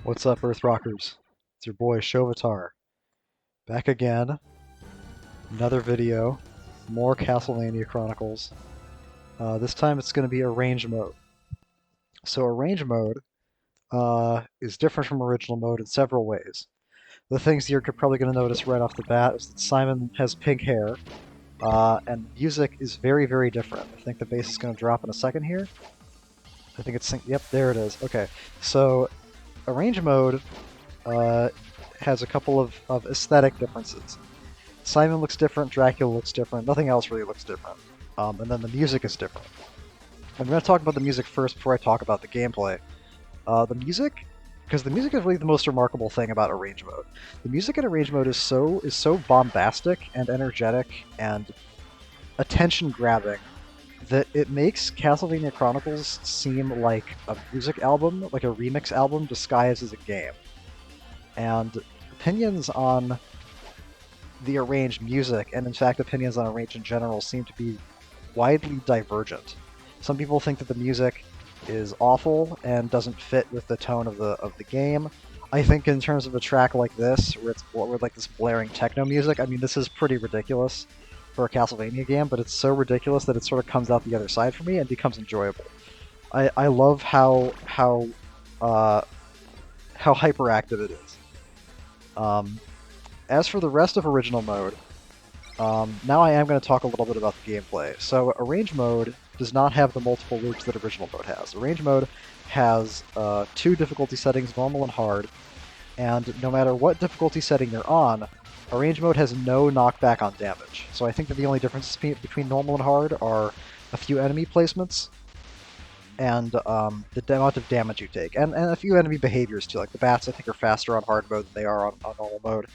What's up, Earth Rockers? It's your boy Shovatar. Back again. Another video. More Castlevania Chronicles. This time it's going to be arrange mode. So arrange mode is different from original mode in several ways. The things you're probably going to notice right off the bat is that Simon has pink hair, and music is very, very different. I think the bass is going to drop in a second here. I think it's... Yep, there it is. Okay, so arrange mode has a couple of aesthetic differences. Simon looks different, Dracula looks different, nothing else really looks different. And then the music is different. I'm going to talk about the music first before I talk about the gameplay. The music, because the music is really the most remarkable thing about arrange mode. The music in arrange mode is so bombastic and energetic and attention-grabbing that it makes Castlevania Chronicles seem like a music album, like a remix album disguised as a game. And opinions on the arranged music, and in fact opinions on arranged in general, seem to be widely divergent. Some people think that the music is awful and doesn't fit with the tone of the game. I think in terms of a track like this, where it's with like this blaring techno music, I mean this is pretty ridiculous for a Castlevania game, but it's so ridiculous that it sort of comes out the other side for me and becomes enjoyable. I love how hyperactive it is. As for the rest of original mode, now I am going to talk a little bit about the gameplay. So arrange mode does not have the multiple loops that original mode has. Arrange mode has two difficulty settings, normal and hard, and no matter what difficulty setting you're on, arrange mode has no knockback on damage. So I think that the only differences between normal and hard are a few enemy placements and the amount of damage you take, and a few enemy behaviors too. Like the bats, I think, are faster on hard mode than they are on normal mode.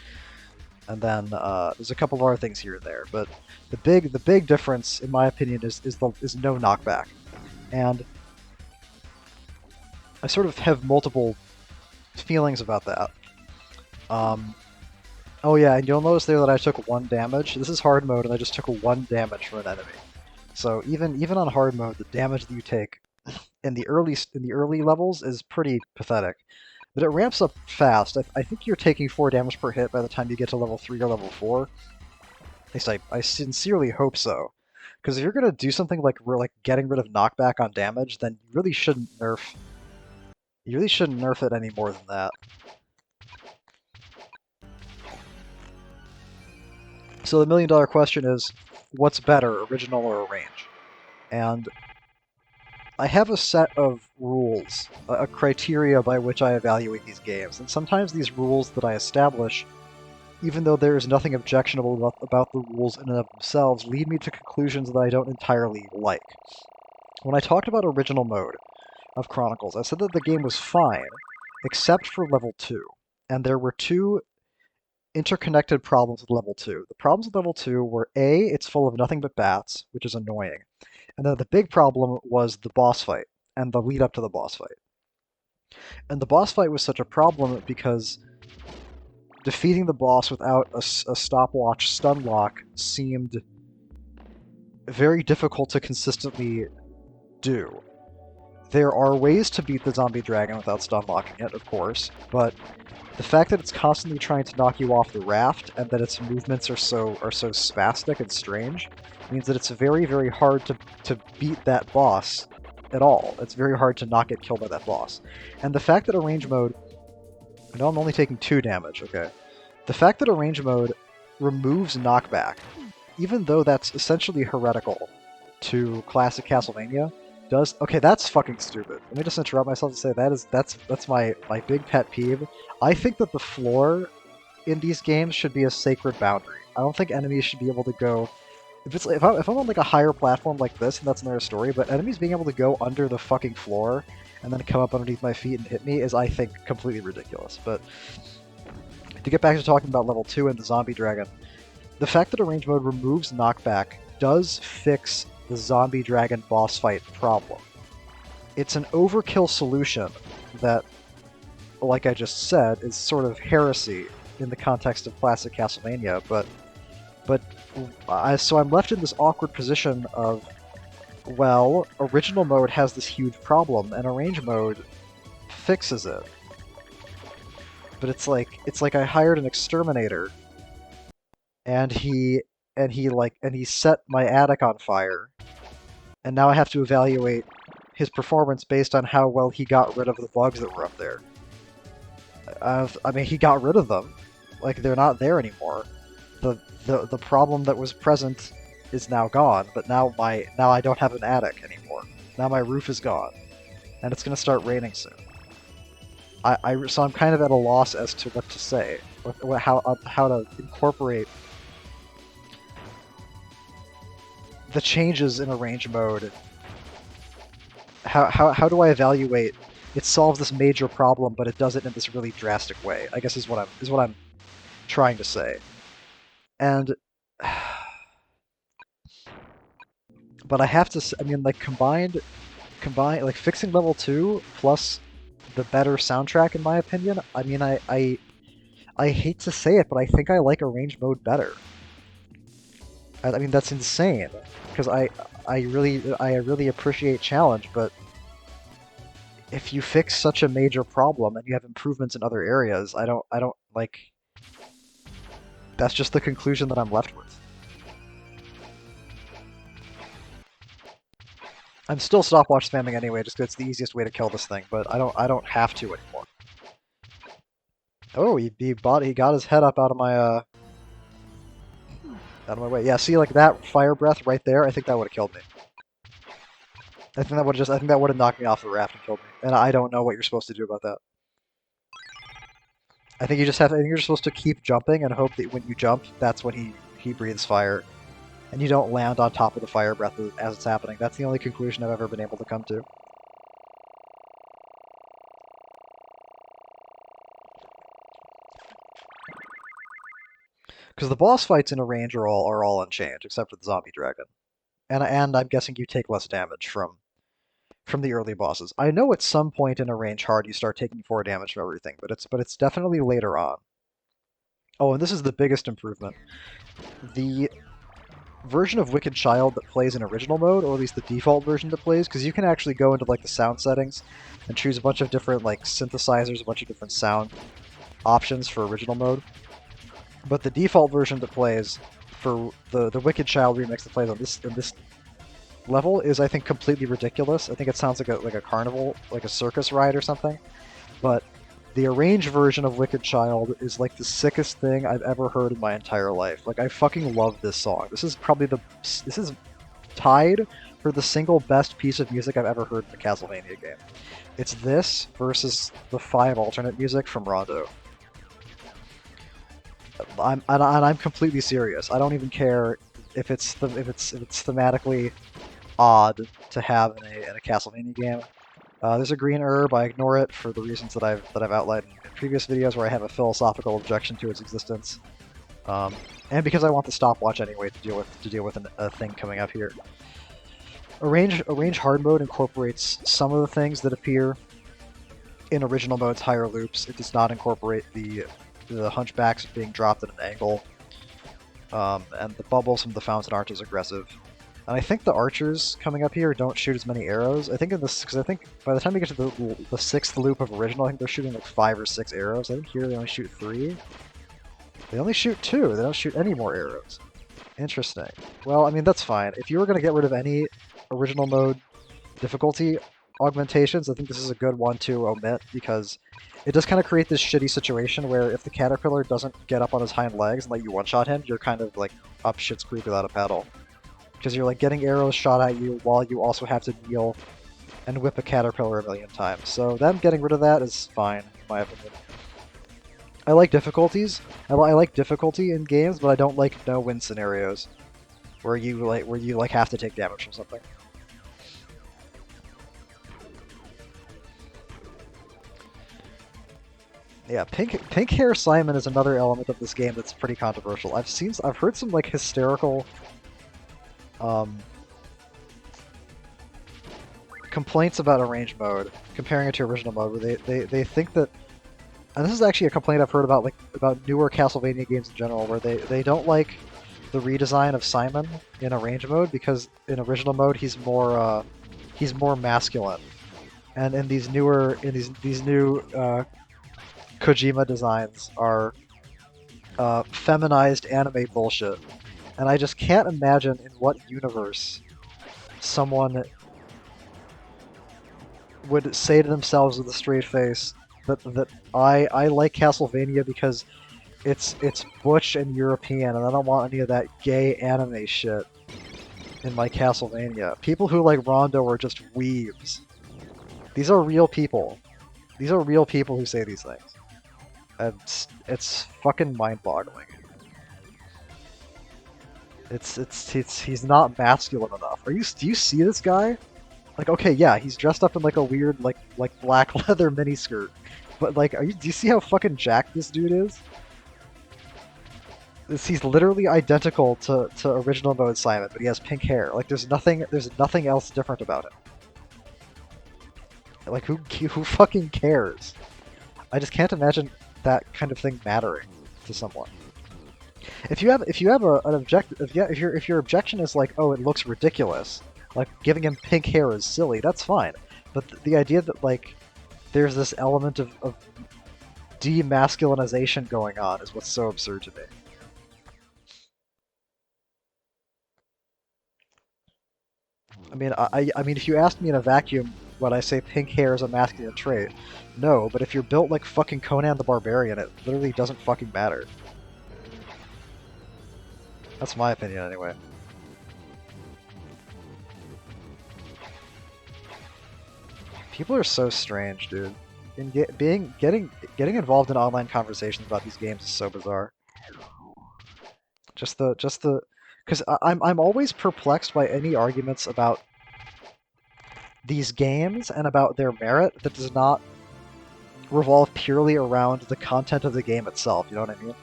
And then there's a couple of other things here and there, but the big difference, in my opinion, is no knockback. And I sort of have multiple feelings about that. Oh yeah, and you'll notice there that I took 1 damage. This is hard mode, and I just took 1 damage from an enemy. So even on hard mode, the damage that you take in the early levels is pretty pathetic. But it ramps up fast. I think you're taking 4 damage per hit by the time you get to level 3 or level 4. At least I sincerely hope so. Because if you're going to do something like getting rid of knockback on damage, then you really shouldn't nerf it any more than that. So the million-dollar question is, what's better, original or arrange? And I have a set of rules, a criteria by which I evaluate these games, and sometimes these rules that I establish, even though there is nothing objectionable about the rules in and of themselves, lead me to conclusions that I don't entirely like. When I talked about original mode of Chronicles, I said that the game was fine, except for level 2, and there were 2 interconnected problems with level 2. The problems with level 2 were A, it's full of nothing but bats, which is annoying. And then the big problem was the boss fight, and the lead up to the boss fight. And the boss fight was such a problem because defeating the boss without a stopwatch stun lock seemed very difficult to consistently do. There are ways to beat the zombie dragon without stun locking it, of course, but the fact that it's constantly trying to knock you off the raft and that its movements are so spastic and strange means that it's very, very hard to beat that boss at all. It's very hard to not get killed by that boss. And the fact that arrange mode... I know I'm only taking 2 damage, okay. The fact that arrange mode removes knockback, even though that's essentially heretical to classic Castlevania, does... Okay, that's fucking stupid. Let me just interrupt myself to say that's my big pet peeve. I think that the floor in these games should be a sacred boundary. I don't think enemies should be able to go... If I'm on like a higher platform like this, and that's another story, but enemies being able to go under the fucking floor and then come up underneath my feet and hit me is, I think, completely ridiculous. But to get back to talking about level 2 and the zombie dragon, the fact that arrange mode removes knockback does fix the zombie dragon boss fight problem. It's an overkill solution that, like I just said, is sort of heresy in the context of classic Castlevania, so I'm left in this awkward position of, well, original mode has this huge problem, and arrange mode fixes it. but it's like I hired an exterminator, and he set my attic on fire, and now I have to evaluate his performance based on how well he got rid of the bugs that were up there. I mean, he got rid of them. Like, they're not there anymore. The problem that was present is now gone, but now I don't have an attic anymore. Now my roof is gone, and it's gonna start raining soon. So I'm kind of at a loss as to what to say, how to incorporate the changes in arrange mode. How do I evaluate it solves this major problem, but it does it in this really drastic way? I guess is what I'm trying to say. And but I have to, I mean, like combined, like fixing level 2 plus the better soundtrack, in my opinion. I mean, I hate to say it, but I think I like arrange mode better. I mean, that's insane because I really appreciate challenge, but if you fix such a major problem and you have improvements in other areas, I don't like. That's just the conclusion that I'm left with. I'm still stopwatch spamming anyway, just because it's the easiest way to kill this thing, but I don't have to anymore. Oh, he got his head up out of my way. Yeah, see, like that fire breath right there. I think that would have killed me. I think that would have knocked me off the raft and killed me. And I don't know what you're supposed to do about that. I think you're supposed to keep jumping and hope that when you jump, that's when he breathes fire, and you don't land on top of the fire breath as it's happening. That's the only conclusion I've ever been able to come to. Because the boss fights in a range are all unchanged, except for the zombie dragon, and I'm guessing you take less damage from the early bosses. I know at some point in a range hard you start taking 4 damage from everything, but it's definitely later on. Oh, and this is the biggest improvement. The version of Wicked Child that plays in original mode, or at least the default version that plays, because you can actually go into like the sound settings and choose a bunch of different like synthesizers, a bunch of different sound options for original mode. But the default version that plays for the Wicked Child remix that plays on this level is, I think, completely ridiculous. I think it sounds like a carnival, like a circus ride or something. But the arranged version of Wicked Child is like the sickest thing I've ever heard in my entire life. Like, I fucking love this song. This is tied for the single best piece of music I've ever heard in a Castlevania game. It's this versus the 5 alternate music from Rondo. I'm completely serious. I don't even care if it's thematically odd to have in a Castlevania game. There's a green herb. I ignore it for the reasons that I've outlined in previous videos, where I have a philosophical objection to its existence, and because I want the stopwatch anyway to deal with a thing coming up here. Arrange hard mode incorporates some of the things that appear in original mode's higher loops. It does not incorporate the hunchbacks being dropped at an angle, and the bubbles from the fountain aren't as aggressive. And I think the archers coming up here don't shoot as many arrows. I think because I think by the time you get to the 6th loop of original, I think they're shooting like 5 or 6 arrows. I think here they only shoot 3. They only shoot 2. They don't shoot any more arrows. Interesting. Well, I mean, that's fine. If you were going to get rid of any original mode difficulty augmentations, I think this is a good one to omit, because it does kind of create this shitty situation where if the caterpillar doesn't get up on his hind legs and let you one-shot him, you're kind of like up shit's creek without a paddle. Because you're like getting arrows shot at you while you also have to kneel and whip a caterpillar a million times. So them getting rid of that is fine, in my opinion. I like difficulties. I like difficulty in games, but I don't like no-win scenarios where you have to take damage from something. Yeah, pink hair Simon is another element of this game that's pretty controversial. I've heard some like hysterical complaints about arrange mode, comparing it to original mode, where they think that, and this is actually a complaint I've heard about newer Castlevania games in general, where they don't like the redesign of Simon in arrange mode, because in original mode he's more masculine, and in these new Kojima designs are feminized anime bullshit, and I just can't imagine in what universe someone would say to themselves with a straight face that I like Castlevania because it's butch and European, and I don't want any of that gay anime shit in my Castlevania. People who like Rondo are just weebs. These are real people. These are real people who say these things. It's fucking mind-boggling. He's not masculine enough. Do you see this guy? Like, okay, yeah, he's dressed up in like a weird like black leather miniskirt, but like, do you see how fucking jacked this dude is? He's literally identical to original mode Simon, but he has pink hair. Like, there's nothing else different about him. Like, who fucking cares? I just can't imagine that kind of thing mattering to someone. If you have an object, if your objection is like, oh, it looks ridiculous, like giving him pink hair is silly, that's fine. But the idea that like there's this element of demasculinization going on is what's so absurd to me. I mean, if you asked me in a vacuum, would I say pink hair is a masculine trait? No, but if you're built like fucking Conan the Barbarian, it literally doesn't fucking matter. That's my opinion, anyway. People are so strange, dude. Getting involved in online conversations about these games is so bizarre. Because I'm always perplexed by any arguments about these games and about their merit that does not revolve purely around the content of the game itself. You know what I mean?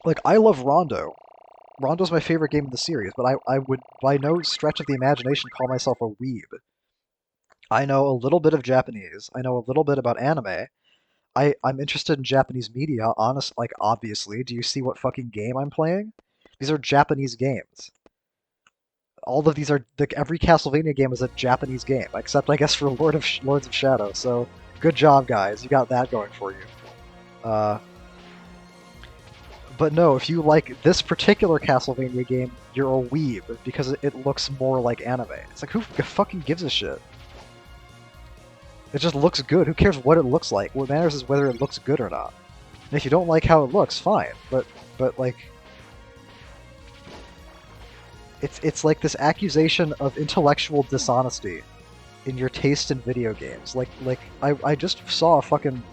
Like, I love Rondo. Rondo's my favorite game in the series, but I would by no stretch of the imagination call myself a weeb. I know a little bit of Japanese. I know a little bit about anime. I'm interested in Japanese media, like, obviously. Do you see what fucking game I'm playing? These are Japanese games. All of these are, like, every Castlevania game is a Japanese game, except, I guess, for Lords of Shadow, so good job, guys. You got that going for you. But no, if you like this particular Castlevania game, you're a weeb, because it looks more like anime. It's like, who fucking gives a shit? It just looks good. Who cares what it looks like? What matters is whether it looks good or not. And if you don't like how it looks, fine. But like, it's like this accusation of intellectual dishonesty in your taste in video games. Like I just saw a fucking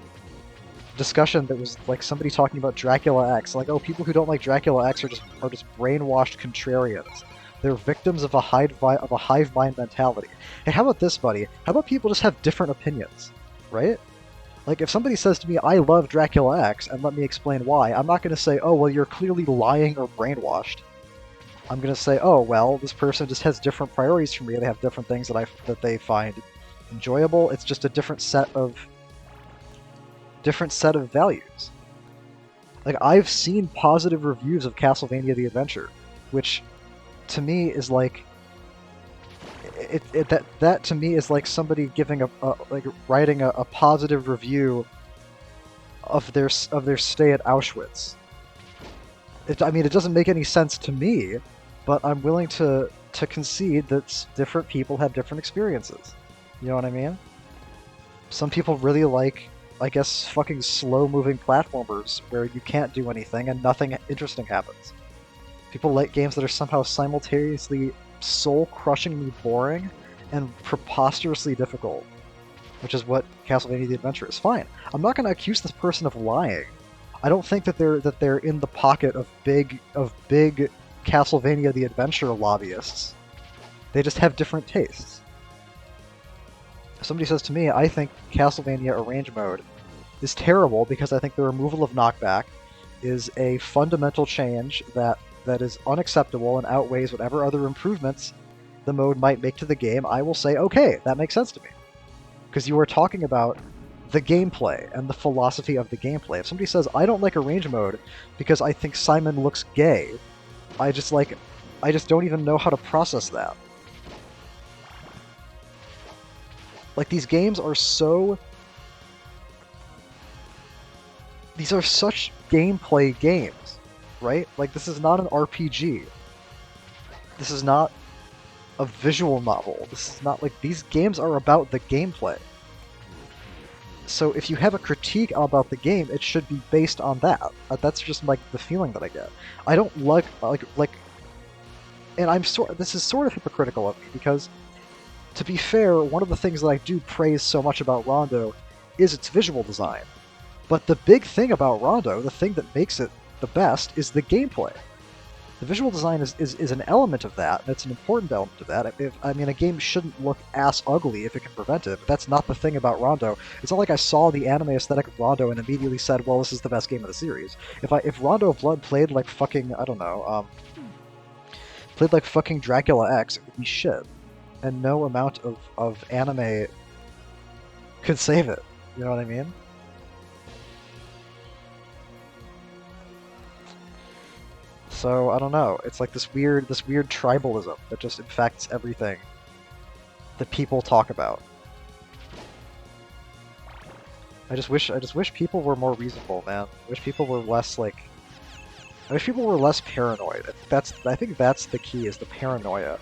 discussion that was like somebody talking about Dracula X. Like, oh, people who don't like Dracula X are just brainwashed contrarians. They're victims of a hive mind mentality. Hey, how about this, buddy? How about people just have different opinions, right? Like, if somebody says to me, I love Dracula X, and let me explain why, I'm not going to say, oh, well, you're clearly lying or brainwashed. I'm going to say, oh, well, this person just has different priorities from me. They have different things that they find enjoyable. It's just a different set of values. Like, I've seen positive reviews of Castlevania the Adventure, which to me is like that to me is like somebody giving writing a positive review of their stay at Auschwitz. I mean, it doesn't make any sense to me, but I'm willing to concede that different people have different experiences. You know what I mean? Some people really like, I guess, fucking slow-moving platformers where you can't do anything and nothing interesting happens. People like games that are somehow simultaneously soul-crushingly boring and preposterously difficult, which is what Castlevania the Adventure is. Fine. I'm not going to accuse this person of lying. I don't think that they're in the pocket of big Castlevania the Adventure lobbyists. They just have different tastes. If somebody says to me, I think Castlevania Arrange Mode is terrible because I think the removal of knockback is a fundamental change that is unacceptable and outweighs whatever other improvements the mode might make to the game, I will say, okay, that makes sense to me. Because you are talking about the gameplay and the philosophy of the gameplay. If somebody says, I don't like Arrange Mode because I think Simon looks gay, I just don't even know how to process that. Like, these games are so... These are such gameplay games, right? Like, this is not an RPG. This is not a visual novel. This is not, like, these games are about the gameplay. So if you have a critique about the game, it should be based on that. That's just, like, the feeling that I get. I don't like, and this is sort of hypocritical of me, because, to be fair, one of the things that I do praise so much about Rondo is its visual design. But the big thing about Rondo, the thing that makes it the best, is the gameplay. The visual design is an element of that, and it's an important element of that. I mean, a game shouldn't look ass ugly if it can prevent it, but that's not the thing about Rondo. It's not like I saw the anime aesthetic of Rondo and immediately said, well, this is the best game of the series. If Rondo of Blood played like fucking, I don't know, played like fucking Dracula X, it would be shit. And no amount of anime could save it. You know what I mean? So I don't know. It's like this weird tribalism that just infects everything that people talk about. I just wish people were more reasonable, man. I wish people were less like. I wish people were less paranoid. I think that's the key, is the paranoia.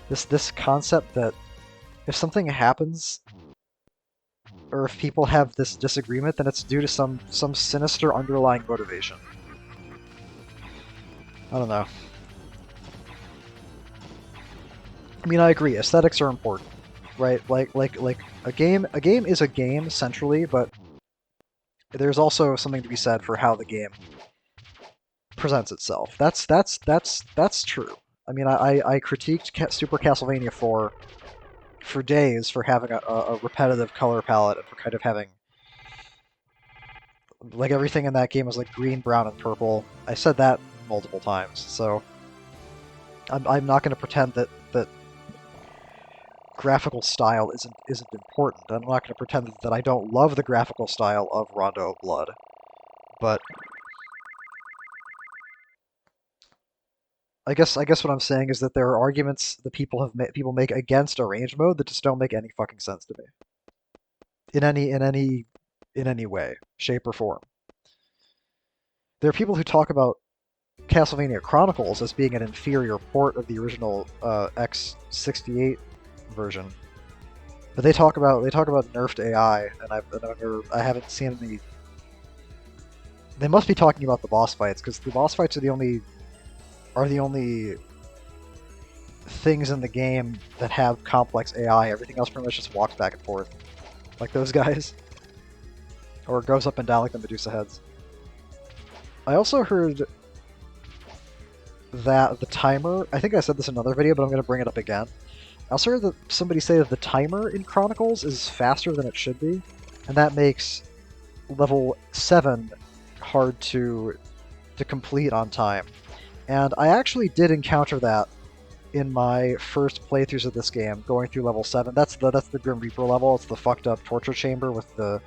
This concept that if something happens, or if people have this disagreement, then it's due to some sinister underlying motivation. I don't know. I mean, I agree. Aesthetics are important, right? Like a game is a game centrally, but there's also something to be said for how the game presents itself. That's true. I mean, I critiqued Super Castlevania for days for having a repetitive color palette and for kind of having like everything in that game was like green, brown, and purple. I said that multiple times, so I'm not going to pretend that graphical style isn't important. I'm not going to pretend that I don't love the graphical style of Rondo of Blood, but I guess what I'm saying is that there are arguments that people make against arrange mode that just don't make any fucking sense to me in any way, shape, or form. There are people who talk about Castlevania Chronicles as being an inferior port of the original X68 version, but they talk about nerfed AI, and I haven't seen any. They must be talking about the boss fights, because the boss fights are the only things in the game that have complex AI. Everything else pretty much just walks back and forth, like those guys, or goes up and down like the Medusa heads. I also heard that the timer, I think I said this in another video, but I'm going to bring it up again. I also heard that somebody say that the timer in Chronicles is faster than it should be, and that makes level 7 hard to complete on time. And I actually did encounter that in my first playthroughs of this game, going through level 7. That's the Grim Reaper level. It's the fucked up torture chamber with the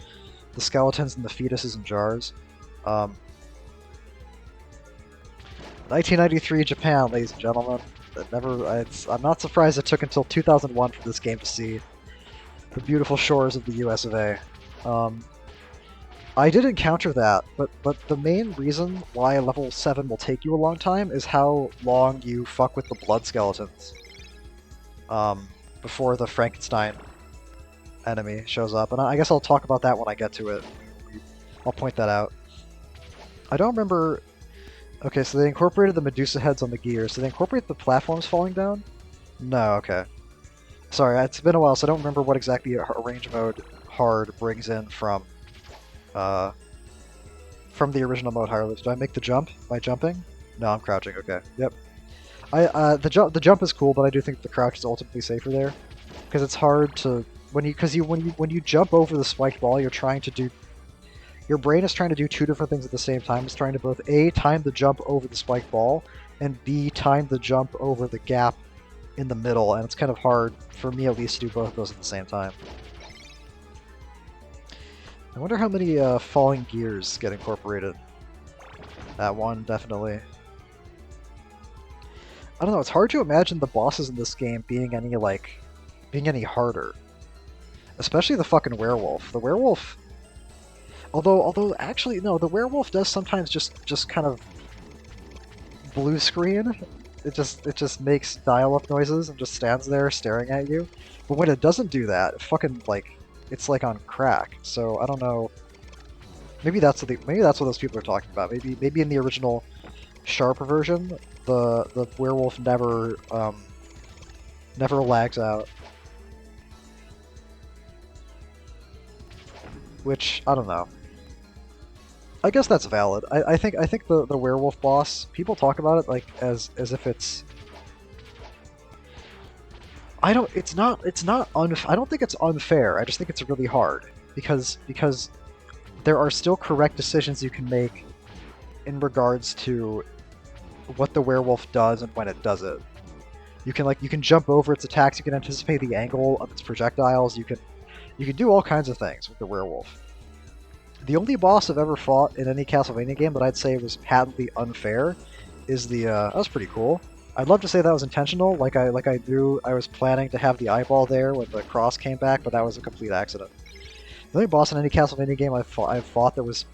skeletons and the fetuses in jars. 1993 Japan, ladies and gentlemen. I'm not surprised it took until 2001 for this game to see the beautiful shores of the US of A. I did encounter that, but the main reason why level 7 will take you a long time is how long you fuck with the blood skeletons before the Frankenstein enemy shows up. And I guess I'll talk about that when I get to it. I'll point that out. I don't remember... Okay, so they incorporated the Medusa heads on the gears. Did they incorporate the platforms falling down? No, okay. Sorry, it's been a while, so I don't remember what exactly Arrange Mode Hard brings in from the original mode hard. Do I make the jump by jumping? No, I'm crouching. Okay. Yep. The jump is cool, but I do think the crouch is ultimately safer there, because it's hard to when you jump over the spiked ball, your brain is trying to do two different things at the same time. It's trying to both A, time the jump over the spiked ball, and B, time the jump over the gap in the middle, and it's kind of hard, for me at least, to do both of those at the same time. I wonder how many falling gears get incorporated. That one, definitely. I don't know, it's hard to imagine the bosses in this game being any harder. Especially the fucking werewolf. The werewolf, although actually no, the werewolf does sometimes just kind of blue screen. It just makes dial-up noises and just stands there staring at you. But when it doesn't do that, it fucking like it's like on crack. So I don't know. Maybe that's what those people are talking about. Maybe in the original sharper version, the werewolf never lags out. Which I don't know. I guess that's valid. I think the werewolf boss, people talk about it like as if it's I don't it's not I don't think it's unfair. I just think it's really hard because there are still correct decisions you can make in regards to what the werewolf does and when it does it. You can jump over its attacks, you can anticipate the angle of its projectiles, you can do all kinds of things with the werewolf. The only boss I've ever fought in any Castlevania game that I'd say was patently unfair is the that was pretty cool. I'd love to say that was intentional, like I knew I was planning to have the eyeball there when the cross came back, but that was a complete accident. The only boss in any Castlevania game I've fought that was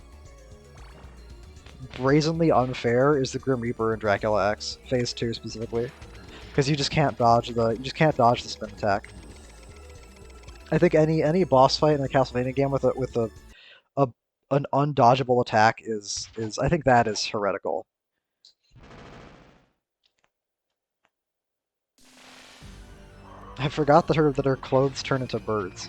brazenly unfair is the Grim Reaper in Dracula X, Phase 2 specifically, because you just can't dodge the spin attack. I think any boss fight in a Castlevania game with a an undodgeable attack is I think that is heretical. I forgot that her clothes turn into birds.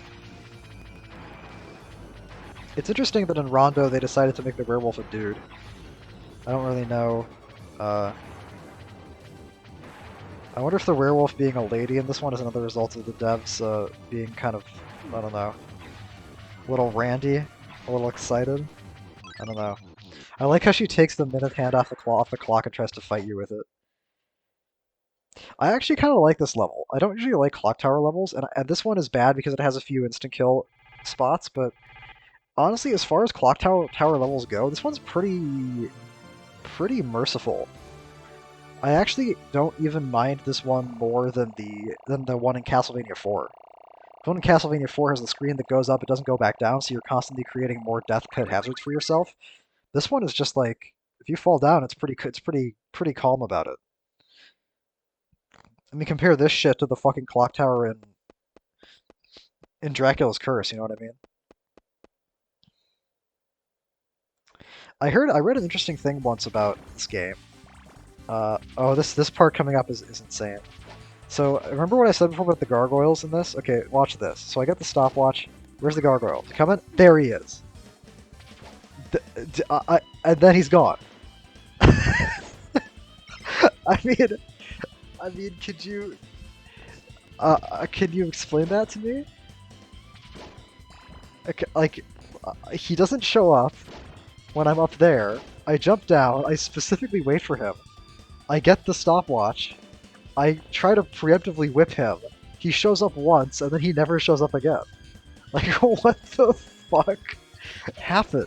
It's interesting that in Rondo they decided to make the werewolf a dude. I don't really know. Uh, I wonder if the werewolf being a lady in this one is another result of the devs being kind of, I don't know, a little randy, a little excited. I don't know. I like how she takes the minute hand off the clock and tries to fight you with it. I actually kind of like this level. I don't usually like clock tower levels, and this one is bad because it has a few instant kill spots, but honestly, as far as tower levels go, this one's pretty merciful. I actually don't even mind this one more than the one in Castlevania 4. The one in Castlevania 4 has the screen that goes up, it doesn't go back down, so you're constantly creating more death pit hazards for yourself. This one is just like if you fall down, it's pretty calm about it. I mean, compare this shit to the fucking clock tower in Dracula's Curse. You know what I mean? I read an interesting thing once about this game. Oh, this part coming up is insane. So remember what I said before about the gargoyles in this? Okay, watch this. So I got the stopwatch. Where's the gargoyle? Coming? There he is. And then he's gone. I mean, could you can you explain that to me? Like, he doesn't show up when I'm up there. I jump down. I specifically wait for him. I get the stopwatch. I try to preemptively whip him. He shows up once, and then he never shows up again. Like, what the fuck happened?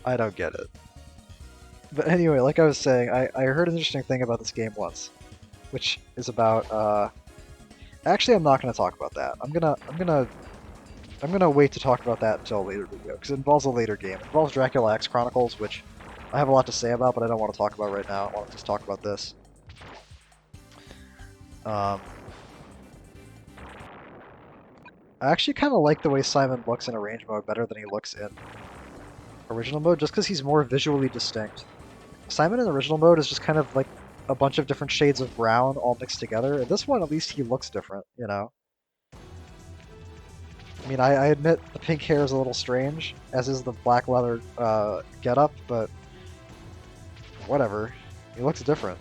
I don't get it. But anyway, like I was saying, I heard an interesting thing about this game once, which is about actually, I'm not going to talk about that. I'm gonna wait to talk about that until a later video because it involves a later game. It involves Dracula X Chronicles, which I have a lot to say about, but I don't want to talk about right now. I want to just talk about this. I actually kind of like the way Simon looks in arrange mode better than he looks in original mode, just because he's more visually distinct. Simon in original mode is just kind of like a bunch of different shades of brown all mixed together. In this one, at least he looks different, you know? I mean, I admit the pink hair is a little strange, as is the black leather getup, but whatever. He looks different.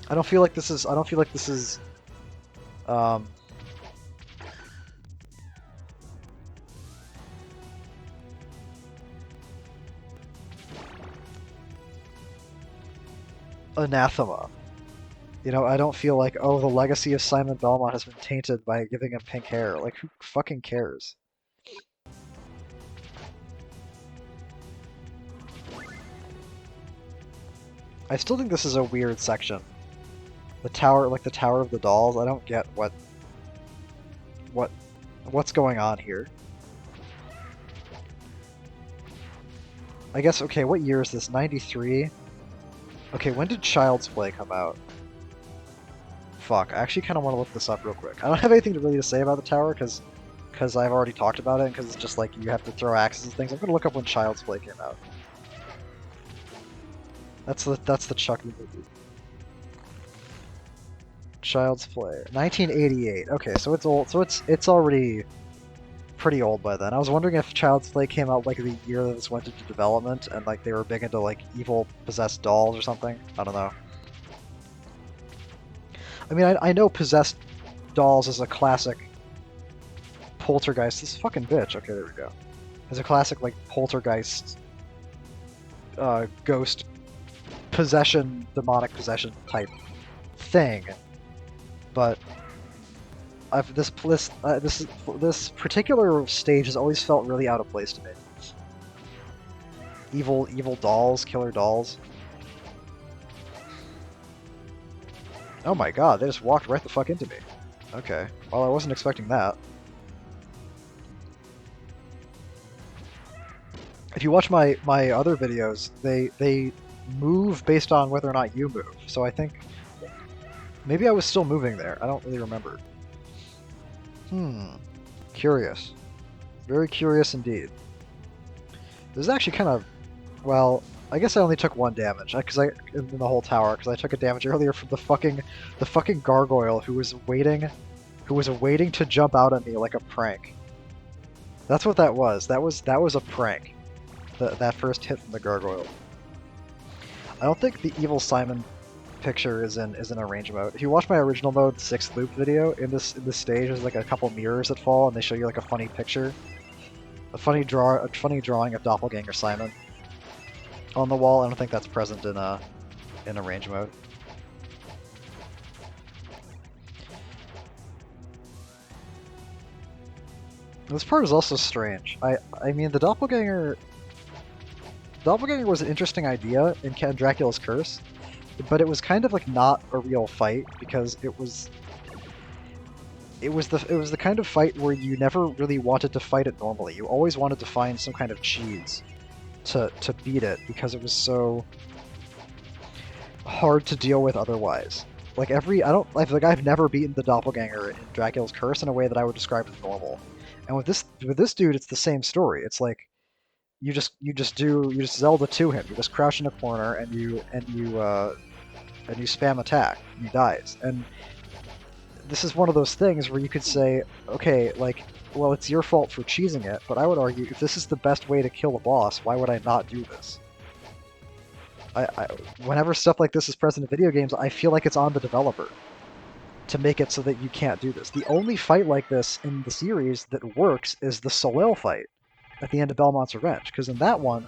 I don't feel like this is. I don't feel like this is. Um, anathema. You know, I don't feel like, oh, the legacy of Simon Belmont has been tainted by giving him pink hair. Like, who fucking cares? I still think this is a weird section. The tower, like the Tower of the Dolls, I don't get what What's going on here? I guess, okay, what year is this? 93? Okay, when did Child's Play come out? Fuck, I actually kind of want to look this up real quick. I don't have anything really to say about the tower, because I've already talked about it, and because it's just like you have to throw axes and things. I'm gonna look up when Child's Play came out. That's the Chucky movie. Child's Play, 1988. Okay, so it's old. So it's already pretty old by then. I was wondering if Child's Play came out like the year that this went into development, and like they were big into like evil possessed dolls or something. I don't know. I mean, I know possessed dolls is a classic poltergeist. This fucking bitch. Okay, there we go. It's a classic like poltergeist, ghost possession, demonic possession type thing. But this particular stage has always felt really out of place to me. Evil dolls, killer dolls. Oh my god, they just walked right the fuck into me. Okay, well I wasn't expecting that. If you watch my other videos, they move based on whether or not you move. So I think maybe I was still moving there. I don't really remember. Curious. Very curious indeed. This is actually kind of, well, I guess I only took 1 damage because in the whole tower because I took a damage earlier from the fucking gargoyle who was waiting to jump out at me like a prank. That's what that was. That was a prank. That first hit from the gargoyle. I don't think the Evil Simon picture is in a range mode. If you watch my original mode 6th loop video, in this stage there's like a couple mirrors that fall and they show you like a funny picture. A funny drawing of Doppelganger Simon on the wall. I don't think that's present in a range mode. This part is also strange. I mean the Doppelganger was an interesting idea in Dracula's Curse, but it was kind of like not a real fight because it was the kind of fight where you never really wanted to fight it normally. You always wanted to find some kind of cheese to beat it because it was so hard to deal with otherwise. Like I've never beaten the Doppelganger in Dracula's Curse in a way that I would describe as normal. And with this dude, it's the same story. It's like you just Zelda to him. You just crouch in a corner and you spam attack and he dies. And this is one of those things where you could say, okay, like, well, it's your fault for cheesing it, but I would argue if this is the best way to kill a boss, why would I not do this? Whenever stuff like this is present in video games, I feel like it's on the developer to make it so that you can't do this. The only fight like this in the series that works is the Soleil fight at the end of Belmont's Revenge, because in that one,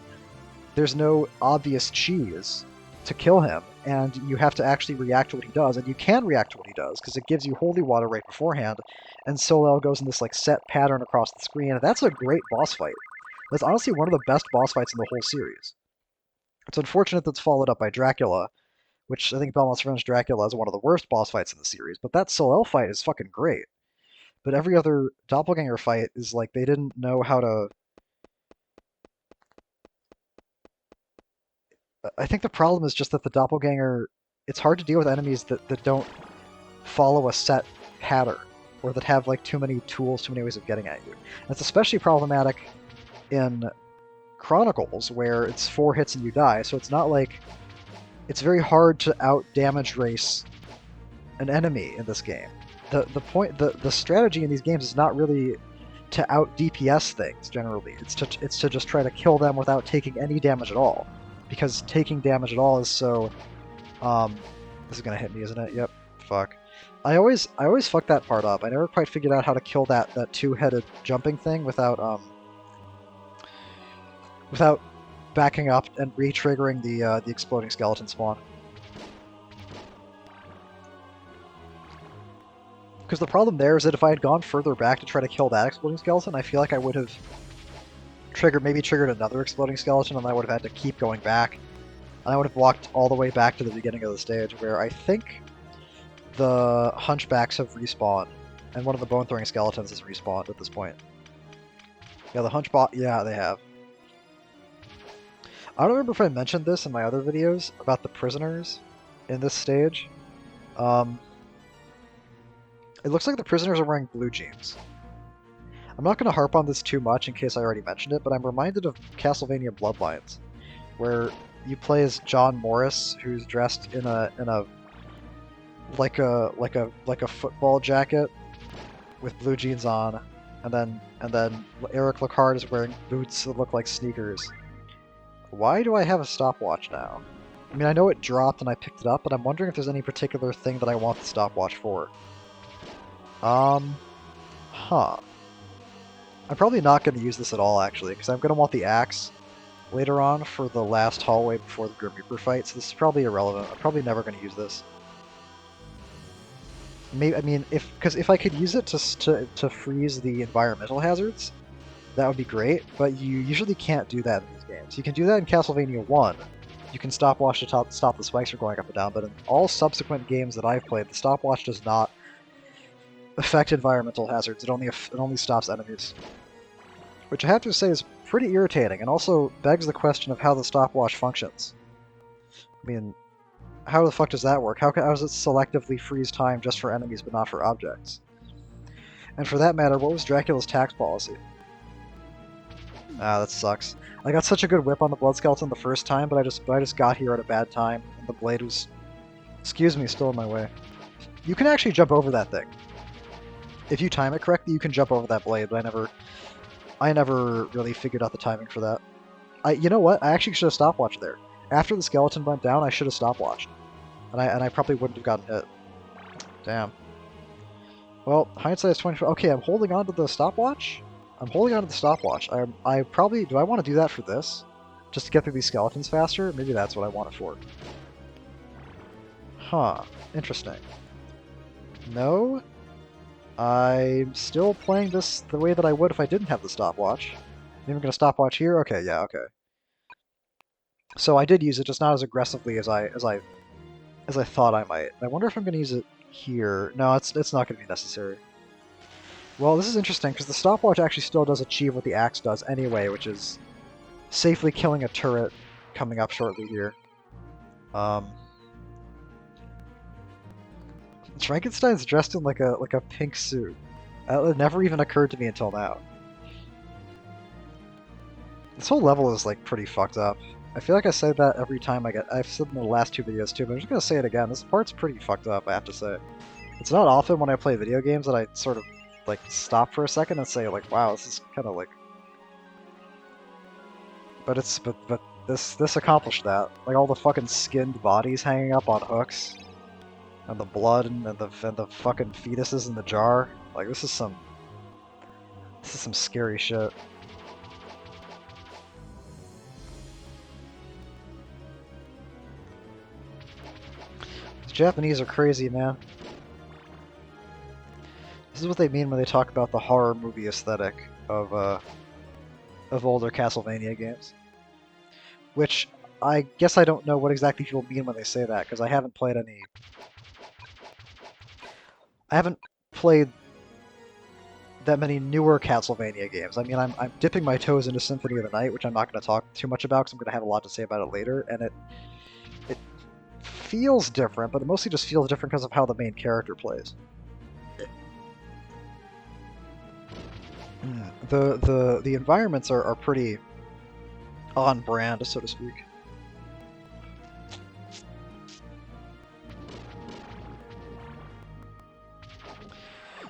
there's no obvious cheese to kill him, and you have to actually react to what he does, and you can react to what he does, because it gives you holy water right beforehand, and Soleil goes in this like set pattern across the screen, and that's a great boss fight. That's honestly one of the best boss fights in the whole series. It's unfortunate that's followed up by Dracula, which I think Belmont's Revenge Dracula is one of the worst boss fights in the series, but that Soleil fight is fucking great. But every other Doppelganger fight is like they didn't know how to... I think the problem is just that the Doppelganger... It's hard to deal with enemies that don't follow a set pattern, or that have like too many tools, too many ways of getting at you. And it's especially problematic in Chronicles, where it's 4 hits and you die, so it's not like... It's very hard to out-damage race an enemy in this game. The strategy in these games is not really to out-DPS things, generally. It's to just try to kill them without taking any damage at all. Because taking damage at all is so... this is gonna hit me, isn't it? Yep. Fuck. I always fuck that part up. I never quite figured out how to kill that two-headed jumping thing without backing up and re-triggering the exploding skeleton spawn. Because the problem there is that if I had gone further back to try to kill that exploding skeleton, I feel like I would have maybe triggered another exploding skeleton, and I would have had to keep going back. And I would have walked all the way back to the beginning of the stage, where I think the Hunchbacks have respawned And one of the bone-throwing skeletons has respawned at this point. Yeah, the hunchbot. Yeah, they have. I don't remember if I mentioned this in my other videos about the prisoners in this stage. It looks like the prisoners are wearing blue jeans. I'm not going to harp on this too much in case I already mentioned it, but I'm reminded of Castlevania Bloodlines, where you play as John Morris, who's dressed in a like a football jacket with blue jeans on, and then Eric Lacard is wearing boots that look like sneakers. Why do I have a stopwatch now? I mean, I know it dropped and I picked it up, but I'm wondering if there's any particular thing that I want the stopwatch for. Huh. I'm probably not going to use this at all, actually, because I'm going to want the axe later on for the last hallway before the Grim Reaper fight, so this is probably irrelevant. I'm probably never going to use this. Maybe, I mean, if I could use it to freeze the environmental hazards, that would be great, but you usually can't do that in these games. You can do that in Castlevania 1. You can stopwatch to stop the spikes from going up and down, but in all subsequent games that I've played, the stopwatch does not affect environmental hazards. It only stops enemies. Which I have to say is pretty irritating, and also begs the question of how the stopwatch functions. I mean, how the fuck does that work? How does it selectively freeze time just for enemies but not for objects? And for that matter, what was Dracula's tax policy? Ah, that sucks. I got such a good whip on the blood skeleton the first time, but I just got here at a bad time, and the blade was, excuse me, still in my way. You can actually jump over that thing. If you time it correctly, you can jump over that blade, but I never really figured out the timing for that. You know what? I actually should have stopwatched there. After the skeleton went down, I should have stopwatched. And I probably wouldn't have gotten hit. Damn. Well, hindsight is 20. Okay, I'm holding on to the stopwatch? I'm holding on to the stopwatch. I probably... Do I want to do that for this? Just to get through these skeletons faster? Maybe that's what I want it for. Huh. Interesting. No? I'm still playing this the way that I would if I didn't have the stopwatch. I'm even going to stopwatch here? Okay, yeah, okay. So I did use it, just not as aggressively as I thought I might. I wonder if I'm going to use it here. No, it's not going to be necessary. Well, this is interesting, because the stopwatch actually still does achieve what the axe does anyway, which is safely killing a turret coming up shortly here. Frankenstein's dressed in like a pink suit. It never even occurred to me until now. This whole level is like pretty fucked up. I feel like I say that every time I've said in the last two videos too, but I'm just gonna say it again. This part's pretty fucked up, I have to say. It's not often when I play video games that I sort of like stop for a second and say like, wow, this is kind of like. But this accomplished that. Like all the fucking skinned bodies hanging up on hooks, and the blood and the fucking fetuses in the jar. Like this is some scary shit. The Japanese are crazy, man. This is what they mean when they talk about the horror movie aesthetic of older Castlevania games. Which, I guess I don't know what exactly people mean when they say that, because I haven't played any... I haven't played that many newer Castlevania games. I mean, I'm dipping my toes into Symphony of the Night, which I'm not going to talk too much about, because I'm going to have a lot to say about it later, and it feels different, but it mostly just feels different because of how the main character plays. The environments are pretty on brand, so to speak.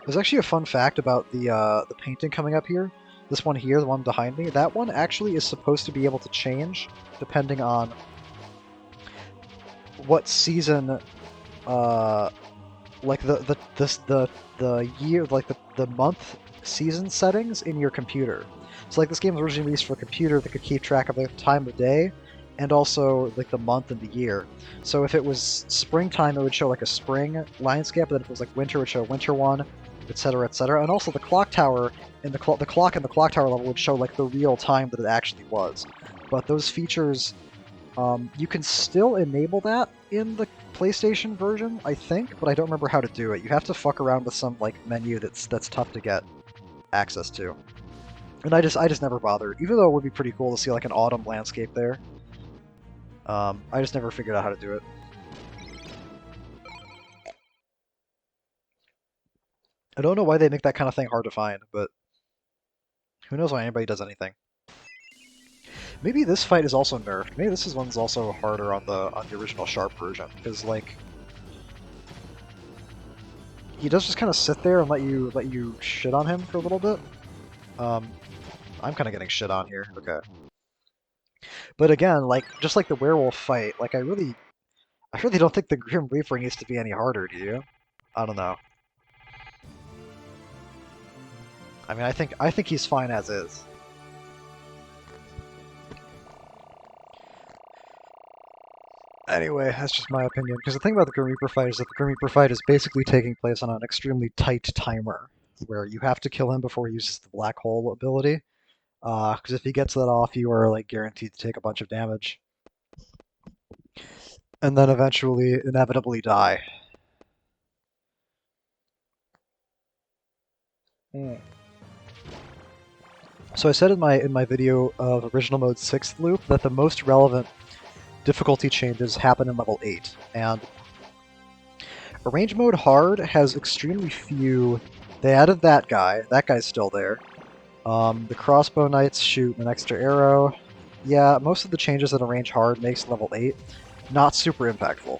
There's actually a fun fact about the painting coming up here. This one here, the one behind me, that one actually is supposed to be able to change depending on what season, like the year, like the month season settings in your computer. So like this game was originally released for a computer that could keep track of the time of day and also like the month and the year. So if it was springtime, it would show like a spring landscape, and then if it was like winter, it would show a winter one, etc., etc. And also the clock tower and the clock in the clock tower level would show like the real time that it actually was. But those features You can still enable that in the PlayStation version, I think, but I don't remember how to do it. You have to fuck around with some like menu that's tough to get access to. And I just never bothered, even though it would be pretty cool to see like an autumn landscape there. I just never figured out how to do it. I don't know why they make that kind of thing hard to find, but who knows why anybody does anything. Maybe this fight is also nerfed. Maybe this one's also harder on the original Sharp version, because like he does just kind of sit there and let you shit on him for a little bit. I'm kind of getting shit on here. Okay. But again, like just like the werewolf fight, like I really don't think the Grim Reaper needs to be any harder. Do you? I don't know. I mean, I think he's fine as is. Anyway, that's just my opinion. Because the thing about the Grim Reaper fight is that the Grim Reaper fight is basically taking place on an extremely tight timer, where you have to kill him before he uses the black hole ability. Because if he gets that off, you are like guaranteed to take a bunch of damage, and then eventually, inevitably die. Mm. So I said in my video of Original Mode 6th loop that the most relevant difficulty changes happen in level 8, and Arrange Mode Hard has extremely few. They added that guy. That guy's still there. The crossbow knights shoot an extra arrow. Yeah, most of the changes that Arrange Hard makes level 8, not super impactful.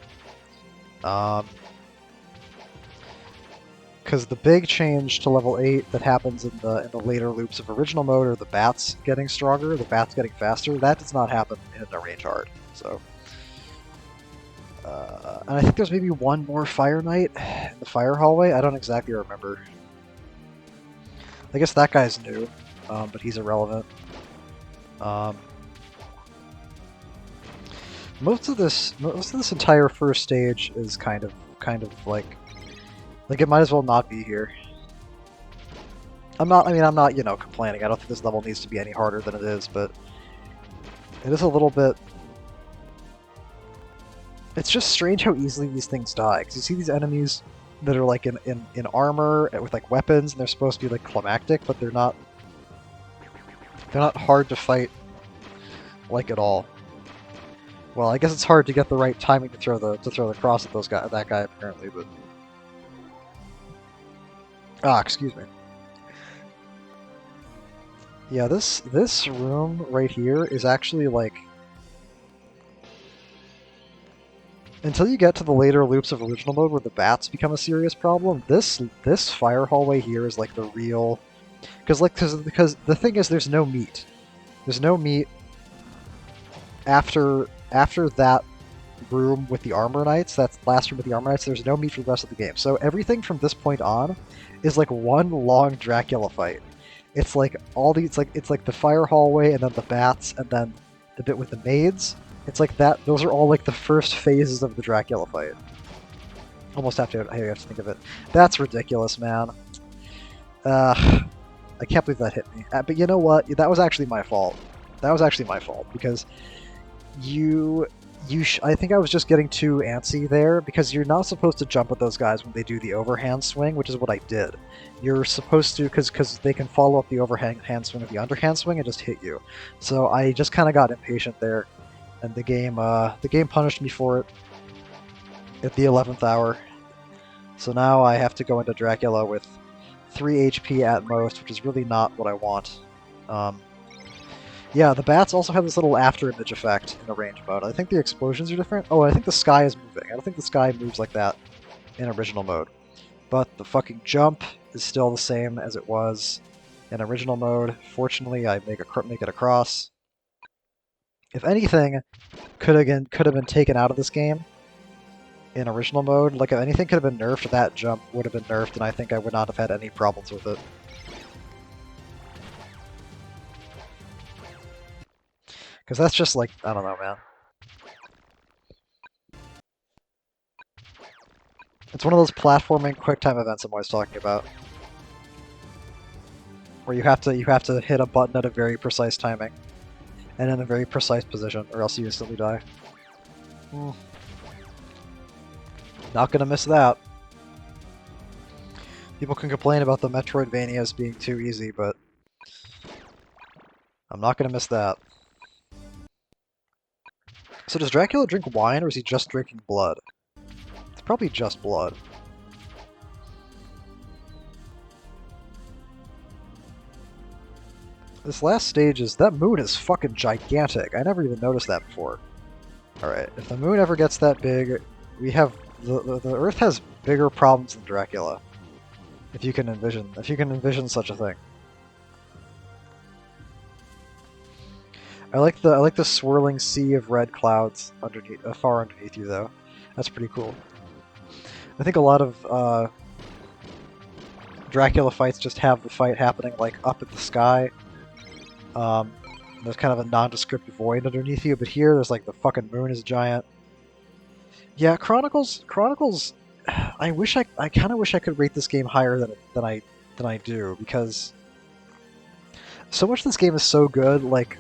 Because the big change to level 8 that happens in the later loops of Original Mode are the bats getting stronger, the bats getting faster. That does not happen in Arrange Hard. So, and I think there's maybe one more Fire Knight in the Fire Hallway. I don't exactly remember. I guess that guy's new, but he's irrelevant. Most of this entire first stage is kind of like it might as well not be here. I'm not complaining. I don't think this level needs to be any harder than it is, but it is a little bit. It's just strange how easily these things die, because you see these enemies that are like in armor with like weapons, and they're supposed to be like climactic, but they're not. They're not hard to fight, like at all. Well, I guess it's hard to get the right timing to throw the cross at that guy apparently, but. Excuse me. Yeah, this room right here is actually like. Until you get to the later loops of Original Mode where the bats become a serious problem, this fire hallway here is like the real, because the thing is there's no meat. There's no meat after that room with the Armor Knights, that last room with the Armor Knights, there's no meat for the rest of the game. So everything from this point on is like one long Dracula fight. It's like all these it's like the fire hallway and then the bats and then the bit with the maids. It's like that. Those are all like the first phases of the Dracula fight. Almost have to think of it. That's ridiculous, man. I can't believe that hit me. But you know what? That was actually my fault. That was actually my fault because I think I was just getting too antsy there, because you're not supposed to jump at those guys when they do the overhand swing, which is what I did. You're supposed to, because they can follow up the overhand swing with the underhand swing and just hit you. So I just kind of got impatient there. And the game punished me for it at the 11th hour. So now I have to go into Dracula with 3 HP at most, which is really not what I want. Yeah, the bats also have this little after-image effect in Arrange mode. I think the explosions are different. Oh, I think the sky is moving. I don't think the sky moves like that in Original mode. But the fucking jump is still the same as it was in Original mode. Fortunately, I make it across. If anything could have been taken out of this game in Original mode, like if anything could have been nerfed, that jump would have been nerfed, and I think I would not have had any problems with it. Because that's just like, I don't know, man. It's one of those platforming quick-time events I'm always talking about, where you have to hit a button at a very precise timing. and in a very precise position, or else you instantly die. Not gonna miss that. People can complain about the Metroidvanias being too easy, but I'm not gonna miss that. So does Dracula drink wine, or is he just drinking blood? It's probably just blood. This last stage is... that moon is fucking gigantic. I never even noticed that before. Alright, if the moon ever gets that big, we have... the Earth has bigger problems than Dracula. If you can envision such a thing. I like the swirling sea of red clouds underneath, far underneath you, though. That's pretty cool. I think a lot of Dracula fights just have the fight happening like up in the sky. There's kind of a nondescript void underneath you, but here there's like the fucking moon is giant. Yeah, Chronicles. I kind of wish I could rate this game higher than I do, because so much of this game is so good. Like,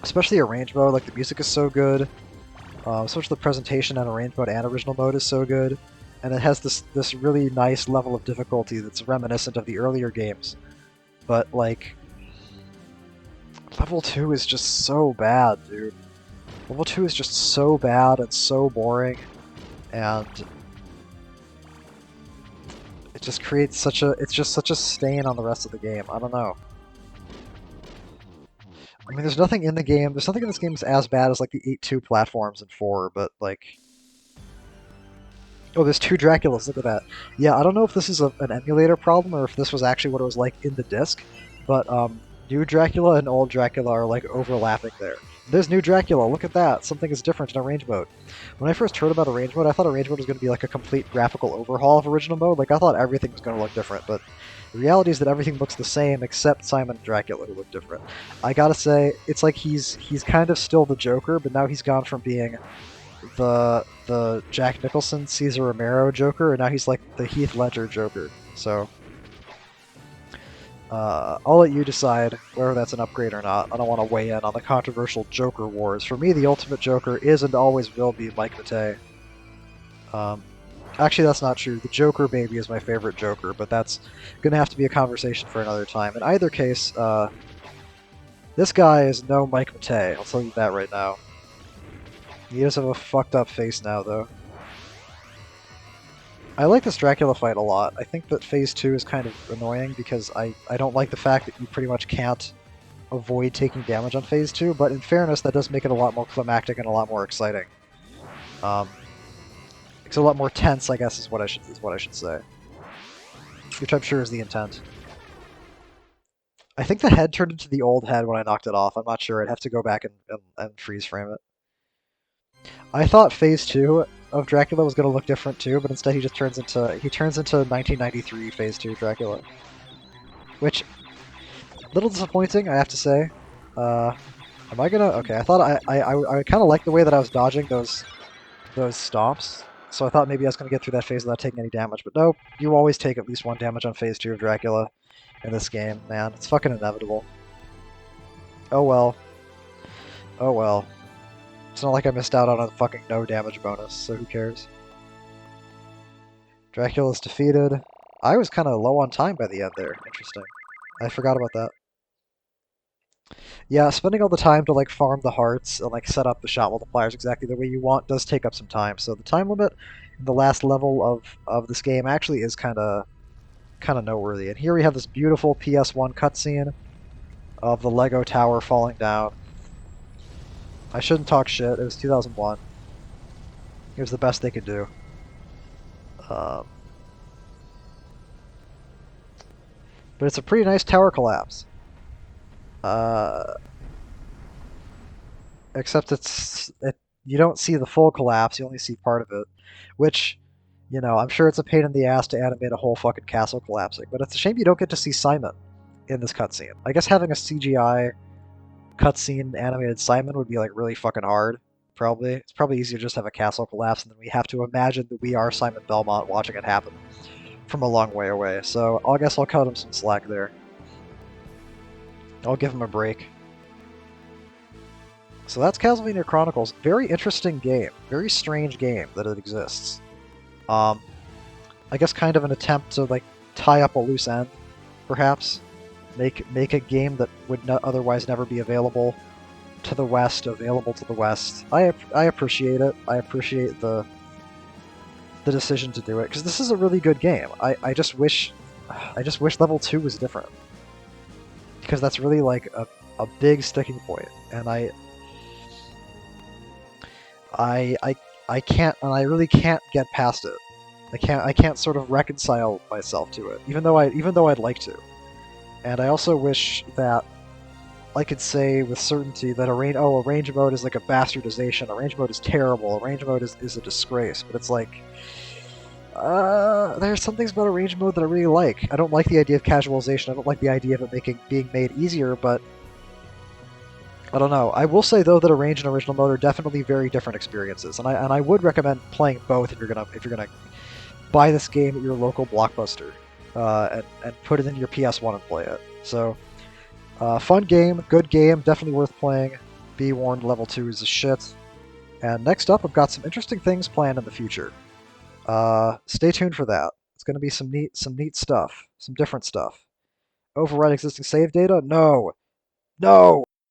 especially arrange mode. Like, the music is so good. So much of the presentation and arrange mode and original mode is so good, and it has this really nice level of difficulty that's reminiscent of the earlier games. But like, level 2 is just so bad, dude. Level 2 is just so bad and so boring, and it just creates it's just such a stain on the rest of the game. I don't know. I mean, there's nothing in the game, there's nothing in this game that's as bad as like the 8-2 platforms in 4, but like... oh, there's 2 Draculas, look at that. Yeah, I don't know if this is an emulator problem or if this was actually what it was like in the disc, but new Dracula and old Dracula are like overlapping there. There's new Dracula, look at that! Something is different in arrange mode. When I first heard about arrange mode, I thought arrange mode was going to be like a complete graphical overhaul of original mode. Like, I thought everything was going to look different, but the reality is that everything looks the same except Simon and Dracula, who look different. I gotta say, it's like he's kind of still the Joker, but now he's gone from being the Jack Nicholson, Cesar Romero Joker, and now he's like the Heath Ledger Joker. So I'll let you decide whether that's an upgrade or not. I don't want to weigh in on the controversial Joker wars. For me, the ultimate Joker is and always will be Mike Matei. Actually, that's not true. The Joker baby is my favorite Joker, but that's going to have to be a conversation for another time. In either case, this guy is no Mike Matei. I'll tell you that right now. He does have a fucked up face now, though. I like this Dracula fight a lot. I think that Phase 2 is kind of annoying because I don't like the fact that you pretty much can't avoid taking damage on Phase 2, but in fairness, that does make it a lot more climactic and a lot more exciting. It's a lot more tense, I guess, is what I should say. Which I'm sure is the intent. I think the head turned into the old head when I knocked it off. I'm not sure. I'd have to go back and freeze frame it. I thought Phase 2 of Dracula was going to look different too, but instead he just turns into 1993 Phase 2 Dracula. Which, a little disappointing, I have to say. Am I gonna... okay, I thought I kind of liked the way that I was dodging those stomps, so I thought maybe I was going to get through that phase without taking any damage, but nope, you always take at least 1 damage on Phase 2 of Dracula in this game, man. It's fucking inevitable. Oh well. Oh well. It's not like I missed out on a fucking no damage bonus, so who cares? Dracula's defeated. I was kind of low on time by the end there. Interesting. I forgot about that. Yeah, spending all the time to like farm the hearts and like set up the shot multipliers exactly the way you want does take up some time. So the time limit in the last level of this game actually is kind of noteworthy. And here we have this beautiful PS1 cutscene of the Lego tower falling down. I shouldn't talk shit. It was 2001. It was the best they could do. But it's a pretty nice tower collapse. Except you don't see the full collapse, you only see part of it. Which, you know, I'm sure it's a pain in the ass to animate a whole fucking castle collapsing, but it's a shame you don't get to see Simon in this cutscene. I guess having a CGI cutscene animated Simon would be like really fucking hard, probably. It's probably easier to just have a castle collapse and then we have to imagine that we are Simon Belmont watching it happen from a long way away. So I guess I'll cut him some slack there. I'll give him a break. So that's Castlevania Chronicles. Very interesting game. Very strange game that it exists. Um, I guess kind of an attempt to like tie up a loose end, perhaps. Make a game that would otherwise never be available to the West available to the West. I appreciate it. I appreciate the decision to do it because this is a really good game. I just wish level 2 was different because that's really like a big sticking point, and I I I can't and I really can't get past it. I can't sort of reconcile myself to it, even though I'd like to. And I also wish that I could say with certainty that a range mode is like a bastardization. A range mode is terrible. A range mode is a disgrace. But it's like there's some things about a range mode that I really like. I don't like the idea of casualization. I don't like the idea of it being made easier, but I don't know. I will say though that a range and original mode are definitely very different experiences, and I would recommend playing both if you're gonna buy this game at your local Blockbuster, and put it in your PS1 and play it. So, fun game, good game, definitely worth playing. Be warned, level 2 is a shit. And next up, I've got some interesting things planned in the future. Stay tuned for that. It's going to be some neat stuff, some different stuff. Override existing save data? No, no.